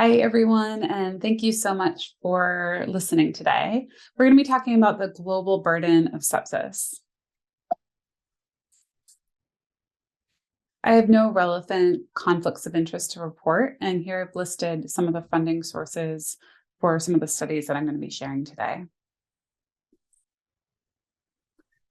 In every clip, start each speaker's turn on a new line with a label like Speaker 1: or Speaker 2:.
Speaker 1: Hi, everyone, and thank you so much for listening today. We're going to be talking about the global burden of sepsis. I have no relevant conflicts of interest to report, and here I've listed some of the funding sources for some of the studies that I'm going to be sharing today.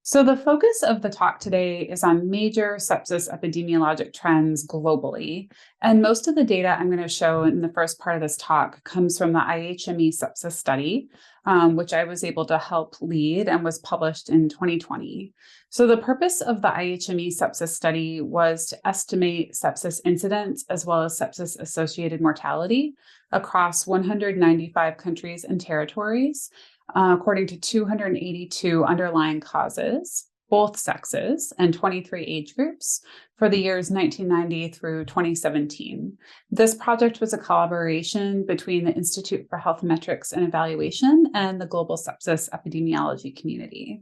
Speaker 1: So the focus of the talk today is on major sepsis epidemiologic trends globally. And most of the data I'm going to show in the first part of this talk comes from the IHME sepsis study, which I was able to help lead and was published in 2020. So the purpose of the IHME sepsis study was to estimate sepsis incidence as well as sepsis-associated mortality across 195 countries and territories, according to 282 underlying causes, both sexes, and 23 age groups for the years 1990 through 2017. This project was a collaboration between the Institute for Health Metrics and Evaluation and the Global Sepsis Epidemiology community.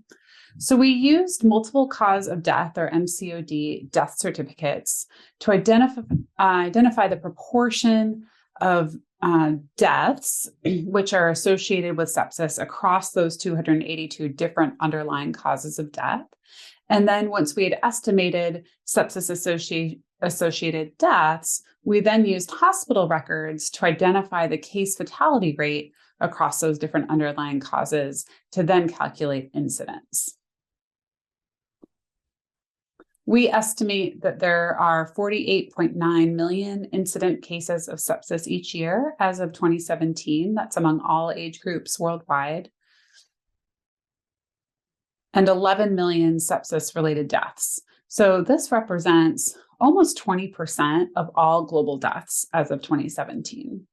Speaker 1: So we used multiple cause of death, or MCOD, death certificates to identify the proportion of deaths which are associated with sepsis across those 282 different underlying causes of death. And then once we had estimated sepsis-associated deaths, we then used hospital records to identify the case fatality rate across those different underlying causes to then calculate incidence. We estimate that there are 48.9 million incident cases of sepsis each year as of 2017. That's among all age groups worldwide. And 11 million sepsis-related deaths. So this represents almost 20% of all global deaths as of 2017.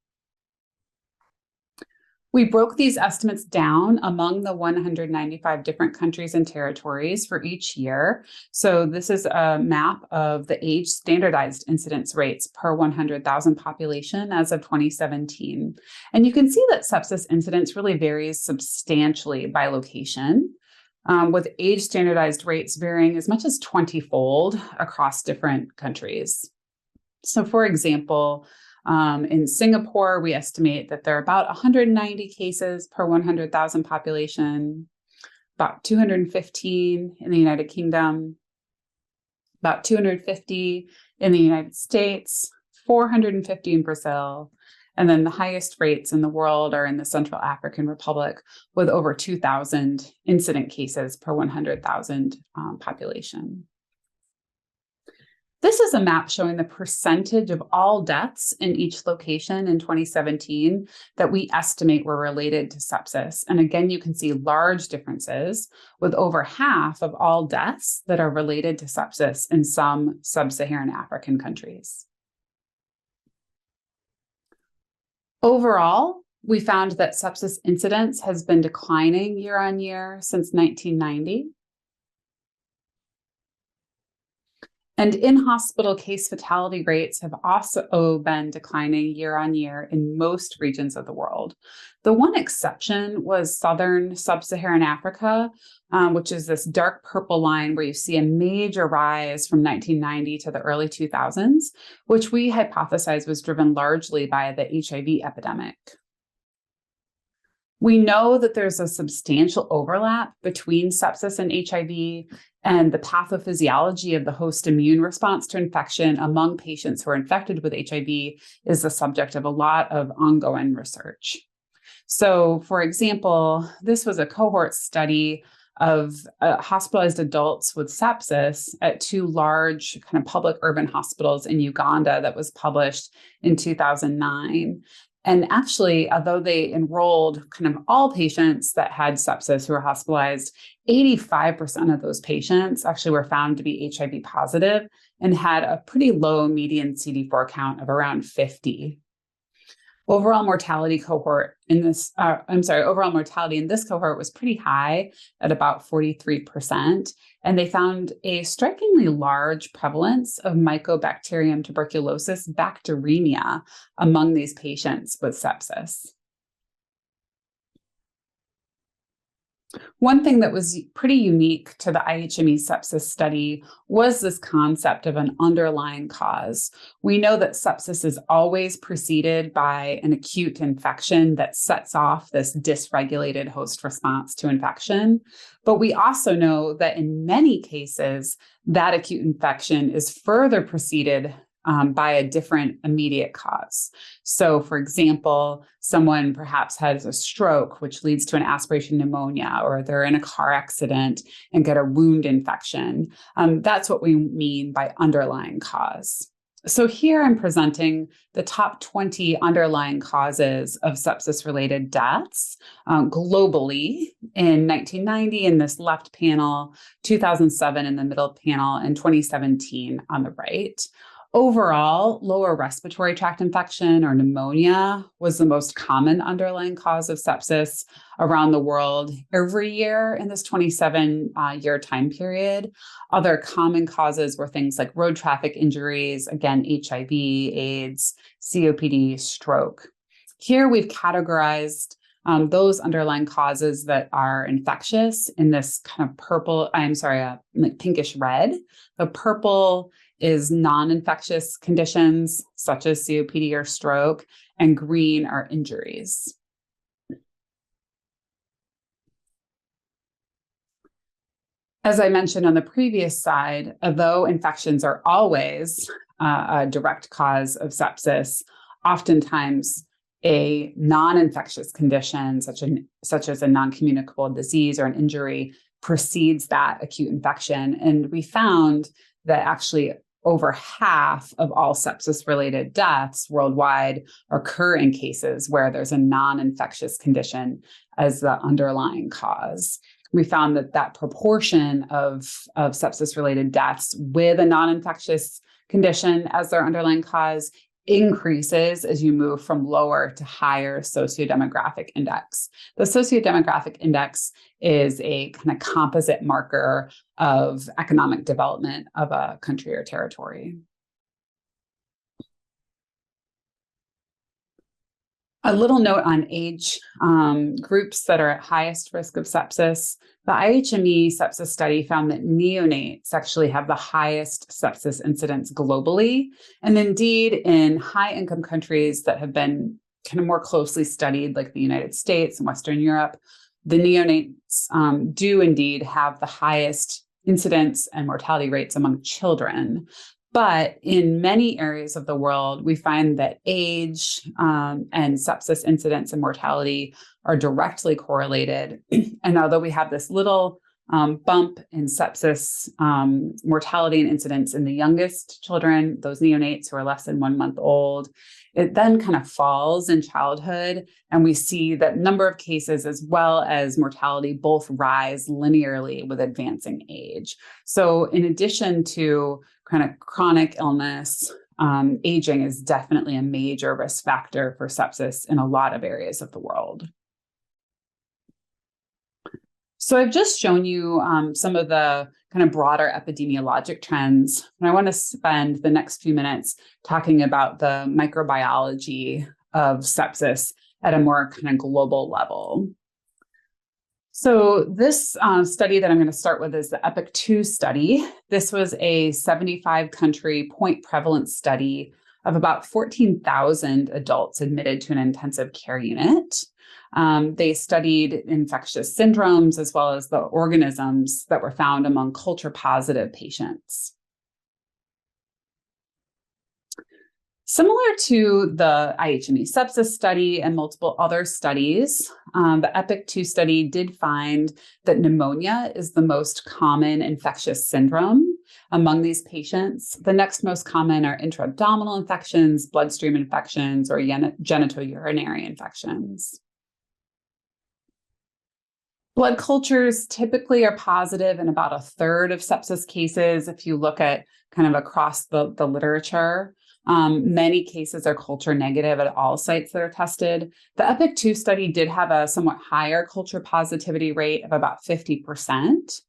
Speaker 1: We broke these estimates down among the 195 different countries and territories for each year. So this is a map of the age standardized incidence rates per 100,000 population as of 2017. And you can see that sepsis incidence really varies substantially by location, with age standardized rates varying as much as 20-fold across different countries. So for example, in Singapore, we estimate that there are about 190 cases per 100,000 population, about 215 in the United Kingdom, about 250 in the United States, 450 in Brazil, and then the highest rates in the world are in the Central African Republic with over 2,000 incident cases per 100,000 population. This is a map showing the percentage of all deaths in each location in 2017 that we estimate were related to sepsis. And again, you can see large differences with over half of all deaths that are related to sepsis in some sub-Saharan African countries. Overall, we found that sepsis incidence has been declining year on year since 1990. And in-hospital case fatality rates have also been declining year on year in most regions of the world. The one exception was southern sub-Saharan Africa, which is this dark purple line where you see a major rise from 1990 to the early 2000s, which we hypothesize was driven largely by the HIV epidemic. We know that there's a substantial overlap between sepsis and HIV, and the pathophysiology of the host immune response to infection among patients who are infected with HIV is the subject of a lot of ongoing research. So, for example, this was a cohort study of hospitalized adults with sepsis at two large kind of public urban hospitals in Uganda that was published in 2009. And actually, although they enrolled kind of all patients that had sepsis who were hospitalized, 85% of those patients actually were found to be HIV positive and had a pretty low median CD4 count of around 50. Overall mortality in this cohort was pretty high at about 43%. And they found a strikingly large prevalence of Mycobacterium tuberculosis bacteremia among these patients with sepsis. One thing that was pretty unique to the IHME sepsis study was this concept of an underlying cause. We know that sepsis is always preceded by an acute infection that sets off this dysregulated host response to infection. But we also know that in many cases, that acute infection is further preceded by a different immediate cause. So, for example, someone perhaps has a stroke, which leads to an aspiration pneumonia, or they're in a car accident and get a wound infection. That's what we mean by underlying cause. So, here I'm presenting the top 20 underlying causes of sepsis related deaths globally in 1990 in this left panel, 2007 in the middle panel, and 2017 on the right. Overall, lower respiratory tract infection or pneumonia was the most common underlying cause of sepsis around the world every year in this 27-year time period. Other common causes were things like road traffic injuries, again, HIV, AIDS, COPD, stroke. Here we've categorized those underlying causes that are infectious in this kind of like pinkish red. The purple is non-infectious conditions such as COPD or stroke, and green are injuries. As I mentioned on the previous slide, although infections are always a direct cause of sepsis, oftentimes a non-infectious condition such as a non-communicable disease or an injury precedes that acute infection. And we found that actually over half of all sepsis-related deaths worldwide occur in cases where there's a non-infectious condition as the underlying cause. We found that proportion of sepsis-related deaths with a non-infectious condition as their underlying cause increases as you move from lower to higher sociodemographic index. The sociodemographic index is a kind of composite marker of economic development of a country or territory. A little note on age groups that are at highest risk of sepsis. The IHME sepsis study found that neonates actually have the highest sepsis incidence globally. And indeed, in high-income countries that have been kind of more closely studied, like the United States and Western Europe, the neonates do indeed have the highest incidence and mortality rates among children. But in many areas of the world, we find that age and sepsis incidence and mortality are directly correlated. And although we have this little bump in sepsis mortality and incidence in the youngest children, those neonates who are less than 1 month old, it then kind of falls in childhood. And we see that number of cases as well as mortality both rise linearly with advancing age. So in addition to kind of chronic illness, aging is definitely a major risk factor for sepsis in a lot of areas of the world. So I've just shown you some of the kind of broader epidemiologic trends, and I want to spend the next few minutes talking about the microbiology of sepsis at a more kind of global level. So this study that I'm going to start with is the EPIC-2 study. This was a 75-country point prevalence study of about 14,000 adults admitted to an intensive care unit. They studied infectious syndromes as well as the organisms that were found among culture-positive patients. Similar to the IHME sepsis study and multiple other studies, the EPIC-2 study did find that pneumonia is the most common infectious syndrome among these patients. The next most common are intra-abdominal infections, bloodstream infections, or genitourinary infections. Blood cultures typically are positive in about a third of sepsis cases if you look at kind of across the literature. Many cases are culture negative at all sites that are tested. The EPIC-2 study did have a somewhat higher culture positivity rate of about 50%.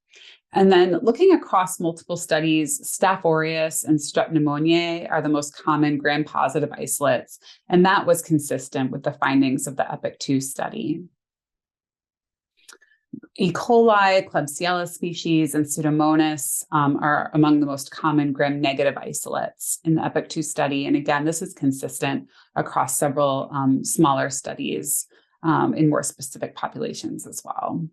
Speaker 1: And then looking across multiple studies, Staph aureus and Strep pneumoniae are the most common gram-positive isolates, and that was consistent with the findings of the EPIC-2 study. E. coli, Klebsiella species, and Pseudomonas are among the most common gram-negative isolates in the EPIC-2 study. And again, this is consistent across several smaller studies in more specific populations as well.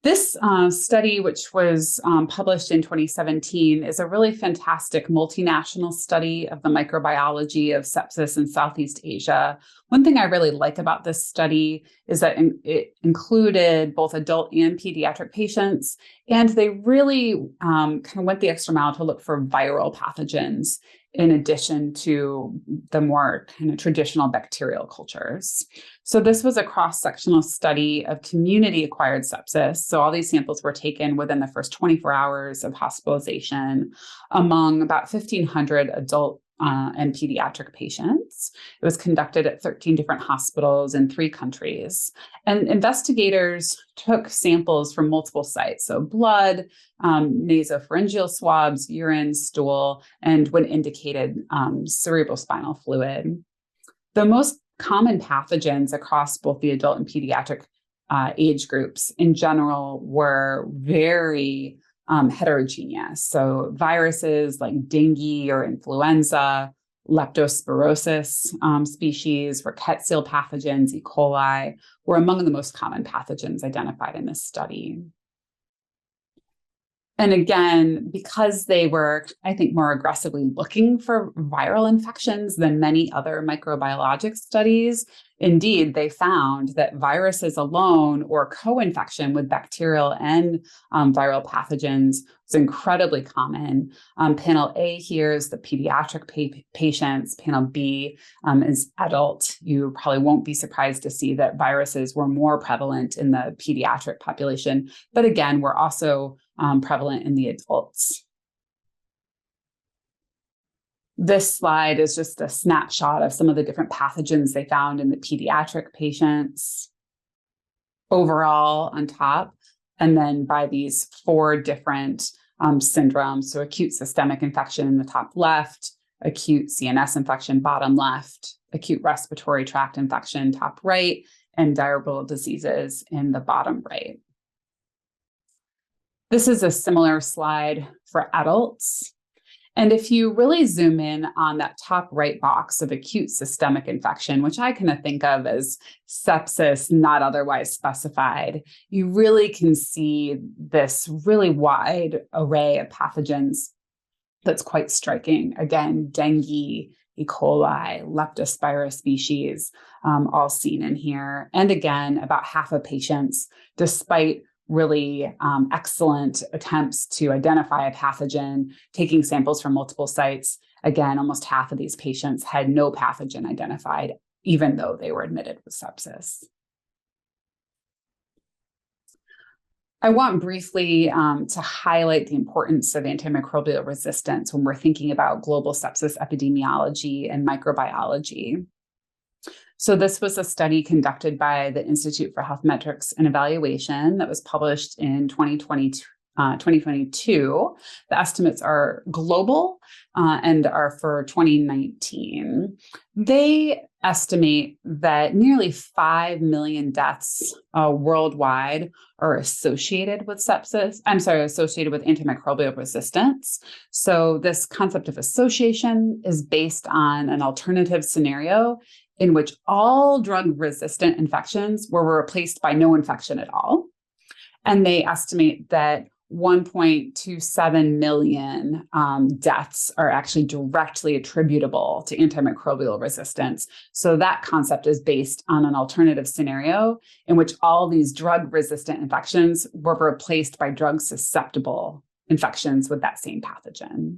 Speaker 1: This study, which was published in 2017, is a really fantastic multinational study of the microbiology of sepsis in Southeast Asia. One thing I really like about this study is that it included both adult and pediatric patients, and they really kind of went the extra mile to look for viral pathogens in addition to the more kind of traditional bacterial cultures. So this was a cross-sectional study of community-acquired sepsis. So all these samples were taken within the first 24 hours of hospitalization among about 1,500 adult and pediatric patients. It was conducted at 13 different hospitals in 3 countries. And investigators took samples from multiple sites, so blood, nasopharyngeal swabs, urine, stool, and when indicated, cerebrospinal fluid. The most common pathogens across both the adult and pediatric age groups in general were very heterogeneous. So viruses like dengue or influenza, leptospirosis species, rickettsial pathogens, E. coli, were among the most common pathogens identified in this study. And again, because they were, I think, more aggressively looking for viral infections than many other microbiologic studies, indeed, they found that viruses alone or co-infection with bacterial and viral pathogens was incredibly common. Panel A here is the pediatric patients. Panel B is adult. You probably won't be surprised to see that viruses were more prevalent in the pediatric population, but again, we're also prevalent in the adults. This slide is just a snapshot of some of the different pathogens they found in the pediatric patients overall on top, and then by these 4 different syndromes. So acute systemic infection in the top left, acute CNS infection bottom left, acute respiratory tract infection top right, and diarrheal diseases in the bottom right. This is a similar slide for adults. And if you really zoom in on that top right box of acute systemic infection, which I kind of think of as sepsis not otherwise specified, you really can see this really wide array of pathogens that's quite striking. Again, dengue, E. coli, leptospira species, all seen in here. And again, about half of patients, despite really excellent attempts to identify a pathogen, taking samples from multiple sites. Again, almost half of these patients had no pathogen identified, even though they were admitted with sepsis. I want briefly to highlight the importance of antimicrobial resistance when we're thinking about global sepsis epidemiology and microbiology. So this was a study conducted by the Institute for Health Metrics and Evaluation that was published in 2022. The estimates are global and are for 2019. They estimate that nearly 5 million deaths worldwide are associated with associated with antimicrobial resistance. So this concept of association is based on an alternative scenario in which all drug-resistant infections were replaced by no infection at all. And they estimate that 1.27 million deaths are actually directly attributable to antimicrobial resistance. So that concept is based on an alternative scenario in which all these drug-resistant infections were replaced by drug-susceptible infections with that same pathogen.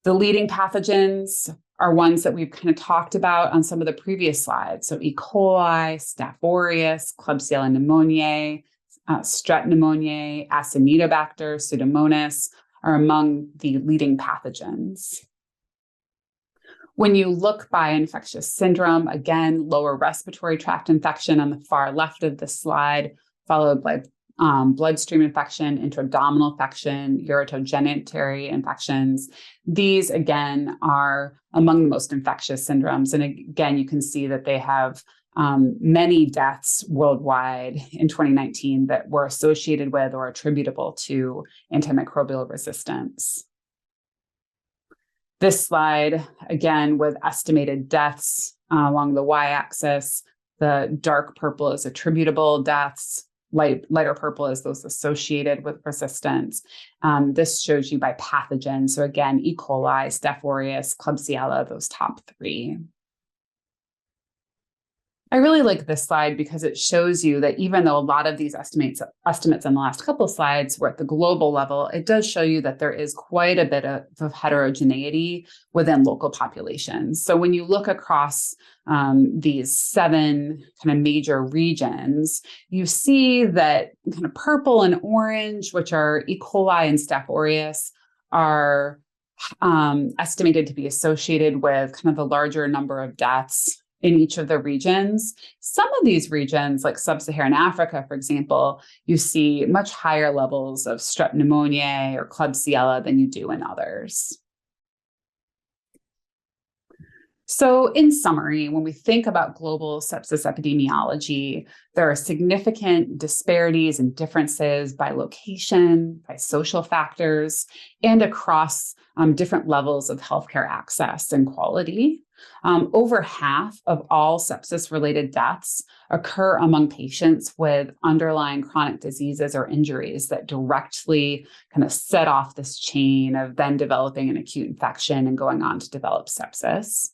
Speaker 1: The leading pathogens are ones that we've kind of talked about on some of the previous slides. So E. coli, Staph aureus, Klebsiella pneumoniae, Strep pneumoniae, Acinetobacter, Pseudomonas are among the leading pathogens. When you look by infectious syndrome, again, lower respiratory tract infection on the far left of the slide, followed by bloodstream infection, intra-abdominal infection, ureterogenital infections. These, again, are among the most infectious syndromes. And again, you can see that they have many deaths worldwide in 2019 that were associated with or attributable to antimicrobial resistance. This slide, again, with estimated deaths along the y-axis. The dark purple is attributable deaths. Lighter purple is those associated with resistance. This shows you by pathogen. So again, E. coli, Staph aureus, Klebsiella, those top three. I really like this slide because it shows you that even though a lot of these estimates on the last couple of slides were at the global level, it does show you that there is quite a bit of heterogeneity within local populations. So when you look across these 7 kind of major regions, you see that kind of purple and orange, which are E. coli and Staph aureus, are estimated to be associated with kind of the larger number of deaths in each of the regions. Some of these regions, like sub-Saharan Africa, for example, you see much higher levels of strep pneumoniae or Klebsiella than you do in others. So in summary, when we think about global sepsis epidemiology, there are significant disparities and differences by location, by social factors, and across different levels of healthcare access and quality. Over half of all sepsis-related deaths occur among patients with underlying chronic diseases or injuries that directly kind of set off this chain of then developing an acute infection and going on to develop sepsis.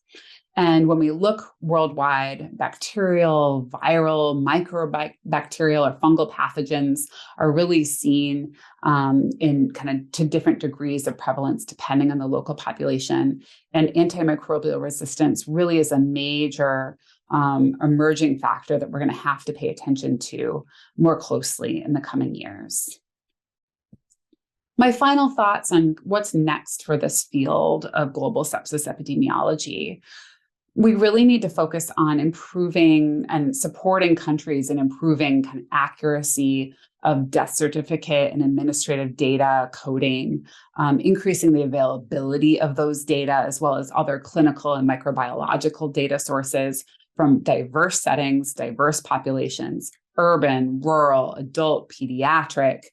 Speaker 1: And when we look worldwide, bacterial, viral, microbacterial, or fungal pathogens are really seen in kind of to different degrees of prevalence depending on the local population. And antimicrobial resistance really is a major emerging factor that we're going to have to pay attention to more closely in the coming years. My final thoughts on what's next for this field of global sepsis epidemiology. We really need to focus on improving and supporting countries in improving kind of accuracy of death certificate and administrative data coding, increasing the availability of those data, as well as other clinical and microbiological data sources from diverse settings, diverse populations, urban, rural, adult, pediatric,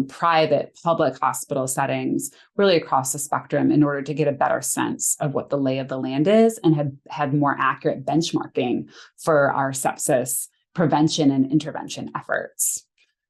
Speaker 1: private, public hospital settings, really across the spectrum, in order to get a better sense of what the lay of the land is and had more accurate benchmarking for our sepsis prevention and intervention efforts.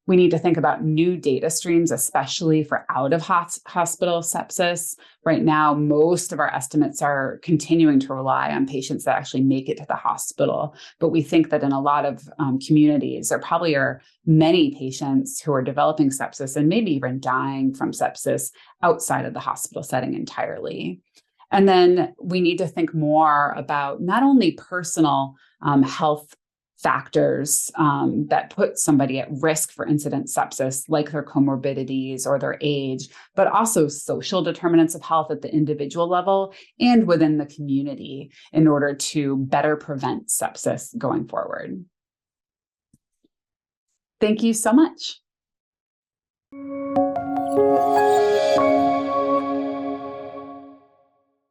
Speaker 1: We need to think about new data streams, especially for out-of-hospital sepsis. Right now, most of our estimates are continuing to rely on patients that actually make it to the hospital. But we think that in a lot of communities, there probably are many patients who are developing sepsis and maybe even dying from sepsis outside of the hospital setting entirely. And then we need to think more about not only personal health factors that put somebody at risk for incident sepsis, like their comorbidities or their age, but also social determinants of health at the individual level and within the community in order to better prevent sepsis going forward. Thank you so much.